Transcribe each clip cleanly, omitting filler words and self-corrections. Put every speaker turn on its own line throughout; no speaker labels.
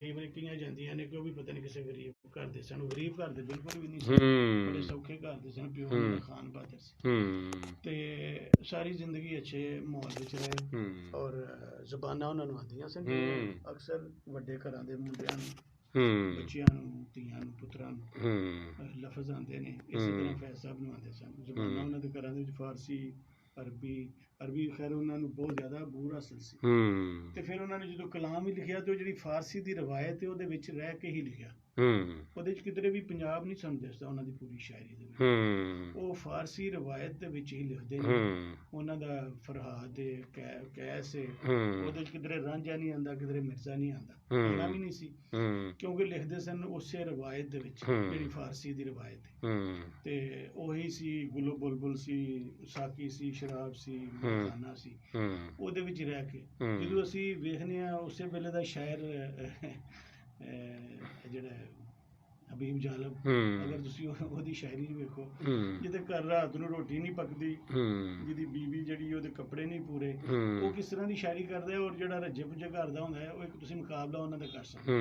ਕਈ ਵਾਰੀ ਕਈਆਂ ਜਾਂਦੀਆਂ ਨੇ ਕਿ ਉਹ ਵੀ ਪਤਾ ਨਹੀਂ ਕਿਸੇ ਗਰੀਬ ਘਰ ਦੇ ਸਨ। ਗਰੀਬ ਘਰ ਦੇ ਬਿਲਕੁਲ ਵੀ ਨਹੀਂ ਸੀ, ਬੜੇ ਸੌਖੇ ਘਰ ਦੇ ਸਨ। ਪਿਓ ਉਹਨਾਂ ਦਾ ਖਾਨ ਬਹਾਦਰ ਸੀ ਤੇ ਸਾਰੀ ਜ਼ਿੰਦਗੀ ਅੱਛੇ ਮਾਹੌਲ ਵਿੱਚ ਰਹੇ ਔਰ ਜ਼ਬਾਨਾਂ ਉਹਨਾਂ ਨੂੰ ਆਉਂਦੀਆਂ ਸਨ। ਅਕਸਰ ਵੱਡੇ ਘਰਾਂ ਦੇ ਮੁੰਡਿਆਂ ਨੂੰ, ਬੱਚਿਆਂ ਨੂੰ, ਧੀਆਂ ਨੂੰ, ਪੁੱਤਰਾਂ ਨੂੰ ਲਫ਼ਜ਼ ਆਉਂਦੇ ਨੇ, ਇਸੇ ਤਰ੍ਹਾਂ ਫੈਜ਼ ਸਾਹਿਬ ਨੂੰ ਆਉਂਦੇ ਸਨ। ਜ਼ਬਾਨਾਂ ਉਹਨਾਂ ਦੇ ਘਰਾਂ ਦੇ ਵਿੱਚ ਫਾਰਸੀ, ਅਰਬੀ ਖੈਰ ਉਹਨਾਂ ਨੂੰ ਬਹੁਤ ਜ਼ਿਆਦਾ ਬੂਰ ਹਾਸਲ ਸੀ। ਤੇ ਫਿਰ ਉਹਨਾਂ ਨੇ ਜਦੋਂ ਕਲਾਮ ਹੀ ਲਿਖਿਆ ਤੇ ਉਹ ਜਿਹੜੀ ਫਾਰਸੀ ਦੀ ਰਵਾਇਤ ਹੈ ਉਹਦੇ ਵਿੱਚ ਰਹਿ ਕੇ ਹੀ ਲਿਖਿਆ। ਉਹਦੇ 'ਚ ਕਿਧਰੇ ਵੀ ਪੰਜਾਬ ਨਹੀਂ ਸਾਨੂੰ ਦਿਸਦਾ ਉਹਨਾਂ ਦੀ ਪੂਰੀ ਸ਼ਾਇਰੀ ਦੇ ਵਿੱਚ। ਉਹ ਫਾਰਸੀ ਰਵਾਇਤ ਦੇ ਵਿੱਚ ਹੀ ਲਿਖਦੇ ਨੇ। ਉਹਨਾਂ ਦਾ ਫਰਹਾਦ ਹੈ, ਕੈਸ ਹੈ, ਉਹਦੇ 'ਚ ਕਿਧਰੇ ਰਾਂਝਾ ਨਹੀਂ ਆਉਂਦਾ, ਕਿਧਰੇ ਮਿਰਜ਼ਾ ਨਹੀਂ ਆਉਂਦਾ, ਆਉਂਦਾ ਵੀ ਨਹੀਂ ਸੀ, ਕਿਉਂਕਿ ਲਿਖਦੇ ਸਨ ਉਸੇ ਰਵਾਇਤ ਦੇ ਵਿੱਚ ਜਿਹੜੀ ਫਾਰਸੀ ਦੀ ਰਵਾਇਤ ਹੈ। ਤੇ ਉਹੀ ਸੀ, ਗੁੱਲੋ ਬੁਲਬੁਲ ਸੀ, ਸਾਕੀ ਸੀ, ਸ਼ਰਾਬ ਸੀ, ਮਰਦਾਨਾ ਸੀ, ਉਹਦੇ ਵਿੱਚ ਰਹਿ ਕੇ। ਜਦੋਂ ਅਸੀਂ ਵੇਖਦੇ ਹਾਂ ਉਸੇ ਵੇਲੇ ਦਾ ਸ਼ਾਇਰ ਜਿਹੜਾ ਹਬੀਬ ਜਾਲਬ, ਅਗਰ ਤੁਸੀਂ ਉਹਦੀ ਸ਼ਾਇਰੀ ਵੇਖੋ, ਜਿਹਦੇ ਘਰ ਰਾਤ ਨੂੰ ਰੋਟੀ ਨਹੀਂ ਪੱਕਦੀ, ਜਿਹਦੀ ਬੀਵੀ ਜਿਹੜੀ ਉਹਦੇ ਕੱਪੜੇ ਨਹੀਂ ਪੂਰੇ, ਉਹ ਕਿਸ ਤਰ੍ਹਾਂ ਦੀ ਸ਼ਾਇਰੀ ਕਰਦਾ ਹੈ। ਔਰ ਜਿਹੜਾ ਰੱਜੇ ਪੁੱਜੇ ਘਰ ਦਾ ਹੁੰਦਾ ਹੈ, ਉਹ ਇੱਕ ਤੁਸੀਂ ਮੁਕਾਬਲਾ ਉਹਨਾਂ ਦਾ ਕਰ ਸਕਦੇ।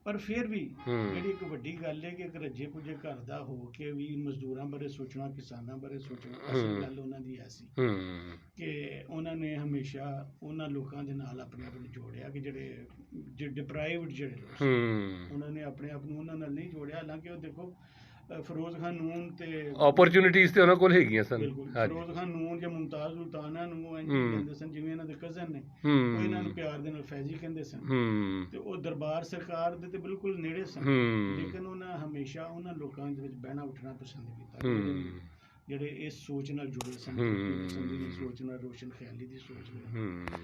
ਪਰ ਫਿਰ ਵੀ ਜਿਹੜੀ ਇੱਕ ਵੱਡੀ ਗੱਲ ਹੈ ਕਿ ਇੱਕ ਰੱਜੇ ਪੁੱਜੇ ਘਰ ਦਾ ਹੋ ਕੇ ਵੀ ਮਜ਼ਦੂਰਾਂ ਬਾਰੇ ਸੋਚਣਾ, ਕਿਸਾਨਾਂ ਬਾਰੇ ਸੋਚਣਾ, ਅਸਲ ਗੱਲ ਉਹਨਾਂ ਦੀ ਐਸੀ ਕਿ ਉਹਨਾਂ ਨੇ ਹਮੇਸ਼ਾ ਉਹਨਾਂ ਲੋਕਾਂ ਦੇ ਨਾਲ ਆਪਣੇ ਆਪ ਨੂੰ ਜੋੜਿਆ ਕਿ ਜਿਹੜੇ ਡਿਪਰਾਈਵਡ ਜਿਹੜੇ ਲੋਕ ਸੀ, ਉਹਨਾਂ ਨੇ ਆਪਣੇ ਆਪ ਨੂੰ ਉਹਨਾਂ ਨਾਲ ਨਹੀਂ ਜੋੜਿਆ। ਹਾਲਾਂਕਿ ਉਹ ਦੇਖੋ ਫਿਰੋਜ਼ ਖਾਨ ਨੂਨ ਤੇ
ਓਪਰਚੁਨਿਟੀਜ਼ ਤੇ ਉਹਨਾਂ ਕੋਲ ਹੈਗੀਆਂ ਸਨ।
ਬਿਲਕੁਲ, ਫਿਰੋਜ਼ ਖਾਨ ਨੂਨ ਜਾਂ ਮੁਮਤਾਜ਼ ਉਲਤਾਨਾ ਨੂੰ ਇੰਝ ਕਹਿੰਦੇ ਸਨ ਜਿਵੇਂ ਇਹਨਾਂ ਦੇ ਕਜ਼ਨ ਨੇ, ਉਹ ਇਹਨਾਂ ਨੂੰ ਪਿਆਰ ਦੇ ਨਾਲ ਫੈਜ਼ੀ ਕਹਿੰਦੇ ਸਨ। ਤੇ ਉਹ ਦਰਬਾਰ ਸਰਕਾਰ ਦੇ ਤੇ ਬਿਲਕੁਲ ਨੇੜੇ ਸਨ, ਲੇਕਿਨ ਉਹਨਾਂ ਹਮੇਸ਼ਾ ਉਹਨਾਂ ਲੋਕਾਂ ਦੇ ਵਿੱਚ ਬਹਿਣਾ ਉੱਠਣਾ ਪਸੰਦ ਕੀਤਾ ਜਿਹੜੇ ਇਸ ਸੋਚ ਨਾਲ ਜੁੜੇ ਸਨ, ਸੋਚ ਨਾਲ, ਰੋਸ਼ਨ ਖਿਆਲੀ ਦੀ ਸੋਚ ਨਾਲ।